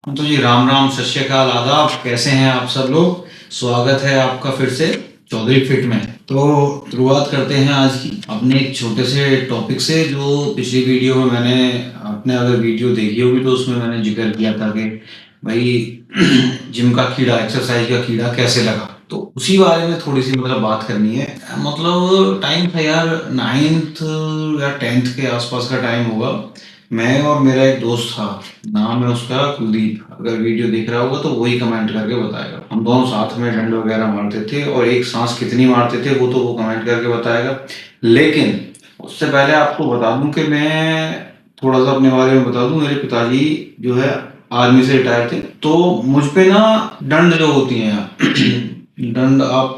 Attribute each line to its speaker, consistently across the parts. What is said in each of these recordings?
Speaker 1: तो जी राम राम, सत श्री अकाल, आदाब। कैसे हैं आप सब लोग? स्वागत है आपका फिर से चौधरी फिट में। तो शुरुआत करते हैं आज की अपने एक छोटे से टॉपिक से, जो पिछली वीडियो में मैंने आपने अगर वीडियो देखी होगी तो उसमें मैंने जिक्र किया था कि भाई जिम का कीड़ा, एक्सरसाइज का कीड़ा कैसे लगा। तो उसी बारे में थोड़ी सी बात करनी है। मतलब टाइम था यार, 9th या 10th के आसपास का टाइम होगा। मैं और मेरा एक दोस्त था, नाम है उसका कुलदीप। अगर वीडियो देख रहा होगा तो वही कमेंट करके बताएगा। हम दोनों साथ में डंड वगैरह मारते थे, और एक सांस कितनी मारते थे वो तो वो कमेंट करके बताएगा। लेकिन उससे पहले आपको बता दूं कि मैं थोड़ा सा अपने बारे में बता दूं। मेरे पिताजी जो है आर्मी से रिटायर थे, तो मुझ पे ना डंड जो होती हैं डंड आप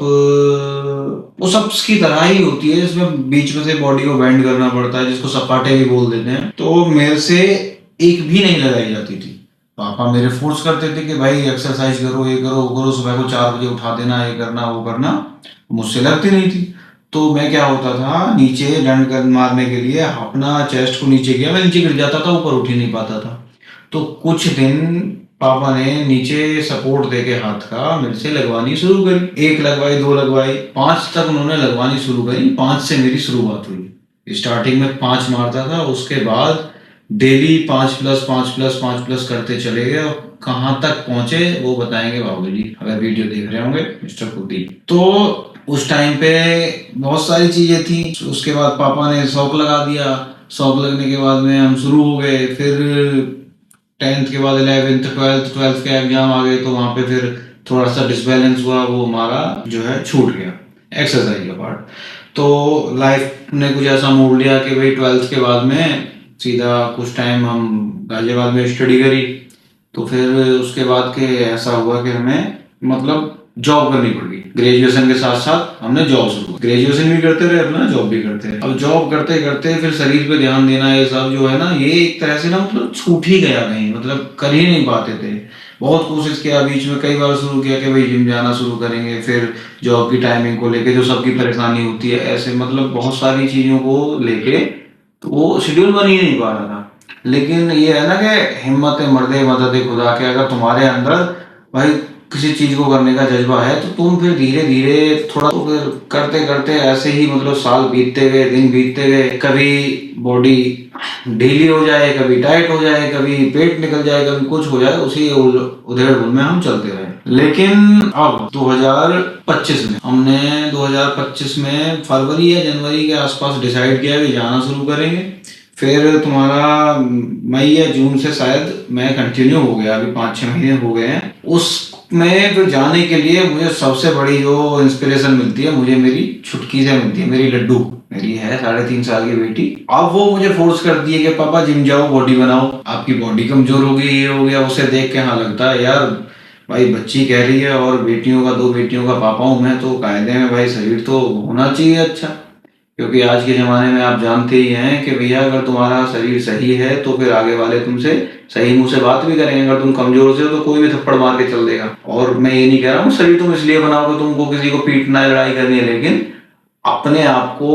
Speaker 1: वो सब की तरह ही होती है, इसमें बीच में से बॉडी को बेंड करना पड़ता है, जिसको सपाटे भी बोल देते हैं। तो मेरे से एक भी नहीं लगाई जाती थी। पापा मेरे फोर्स करते थे कि भाई एक्सरसाइज करो, ये करो वो करो, सुबह को 4 बजे उठा देना, ये करना वो करना। मुझसे लगती नहीं थी। तो मैं क्या होता था, नीचे डंड कर मारने के लिए अपना चेस्ट को नीचे किया, मैं नीचे गिर जाता था, ऊपर उठ ही नहीं पाता था। तो कुछ दिन पापा ने नीचे सपोर्ट देके हाथ का मेरे से लगवानी शुरू करी। एक लगवाई, दो लगवाई, 5 तक उन्होंने लगवानी शुरू करी। 5 से मेरी शुरुआत हुई। स्टार्टिंग में 5 मारता था, उसके बाद डेली 5+5+5+ करते चले गए, और कहाँ तक पहुंचे वो बताएंगे बाबूजी, अगर वीडियो देख रहे होंगे मिस्टर कुलदीप। तो उस टाइम पे बहुत सारी चीजें थी। उसके बाद पापा ने शौक लगा दिया। शौक लगने के बाद में हम शुरू हो गए। फिर 10th के बाद 11th, 12th के एग्जाम आ गए, तो वहां पे फिर थोड़ा सा डिसबैलेंस हुआ, वो हमारा जो है छूट गया एक्सरसाइज का पार्ट। तो लाइफ ने कुछ ऐसा मोड़ लिया कि भाई 12th के बाद में सीधा कुछ टाइम हम गाजियाबाद में स्टडी करी। तो फिर उसके बाद के ऐसा हुआ कि हमें मतलब जॉब करनी पड़ गई। ग्रेजुएशन के साथ साथ हमने जॉब शुरू की। ग्रेजुएशन भी करते रहे, अपना जॉब भी करते रहे। अब जॉब करते करते फिर शरीर पे ध्यान देना, ये सब जो है ना, ये एक तरह से ना मतलब छूट ही गया कहीं, मतलब कर ही नहीं पाते थे। बहुत कोशिश किया, बीच में कई बार शुरू किया कि भाई जिम जाना शुरू करेंगे, फिर जॉब की टाइमिंग को लेके जो सबकी परेशानी होती है, ऐसे मतलब बहुत सारी चीजों को लेके तो वो शेड्यूल बन ही नहीं पा रहा था। लेकिन ये है ना कि हिम्मत मर्दे मदद खुदा के, अगर तुम्हारे अंदर भाई किसी चीज को करने का जज्बा है तो तुम फिर धीरे धीरे थोड़ा, तो फिर करते करते ऐसे ही मतलब साल बीतते गए, दिन बीतते गए। कभी बॉडी ढीली हो जाए, कभी टाइट हो जाए, कभी पेट निकल जाए, कभी कुछ हो जाए, उसी उधेड़ बुन में हम चलते रहे। लेकिन अब 2025 में हमने 2025 में फरवरी या जनवरी के आसपास डिसाइड किया कि जाना शुरू करेंगे। फिर तुम्हारा मई या जून से शायद मैं कंटिन्यू हो गया, अभी 5-6 महीने हो गए हैं उसमें। फिर जाने के लिए मुझे सबसे बड़ी जो इंस्पिरेशन मिलती है, मुझे मेरी छुटकी से मिलती है, मेरी लड्डू। मेरी है 3.5 साल की बेटी। अब वो मुझे फोर्स करती है कि पापा जिम जाओ, बॉडी बनाओ, आपकी बॉडी कमजोर हो गई, ये हो गया। उसे देख के हाँ लगता है यार, भाई बच्ची कह रही है, और बेटियों का, 2 बेटियों का पापा हूं मैं, तो कायदे में भाई शरीर तो होना चाहिए अच्छा। क्योंकि आज के ज़माने में आप जानते ही हैं कि भैया अगर तुम्हारा शरीर सही है तो फिर आगे वाले तुमसे सही मुंह से बात भी करेंगे। अगर तुम कमजोर से हो तो कोई भी थप्पड़ मार के चल देगा। और मैं ये नहीं कह रहा हूँ शरीर तुम इसलिए बनाओ कि तुमको किसी को पीटना है, लड़ाई करनी है, लेकिन अपने आप को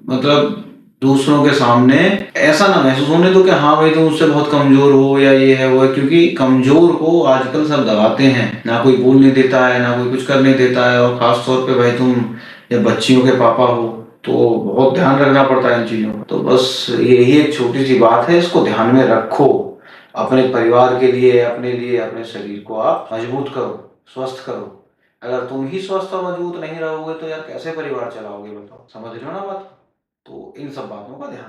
Speaker 1: मतलब दूसरों के सामने ऐसा ना महसूस होने दो कि हाँ भाई तुम उससे बहुत कमजोर हो या ये है वो है। क्योंकि कमजोर को आजकल सब दबाते हैं, ना कोई बोलने देता है, ना कोई कुछ करने देता है। और खास तौर पे भाई तुम जब बच्चियों के पापा हो तो बहुत ध्यान रखना पड़ता है इन चीजों का। तो बस यही एक छोटी सी बात है, इसको ध्यान में रखो। अपने परिवार के लिए, अपने लिए, अपने शरीर को आप मजबूत करो, स्वस्थ करो। अगर तुम ही स्वस्थ और मजबूत नहीं रहोगे तो यार कैसे परिवार चलाओगे बताओ? समझ रहे हो ना बात? तो इन सब बातों का ध्यान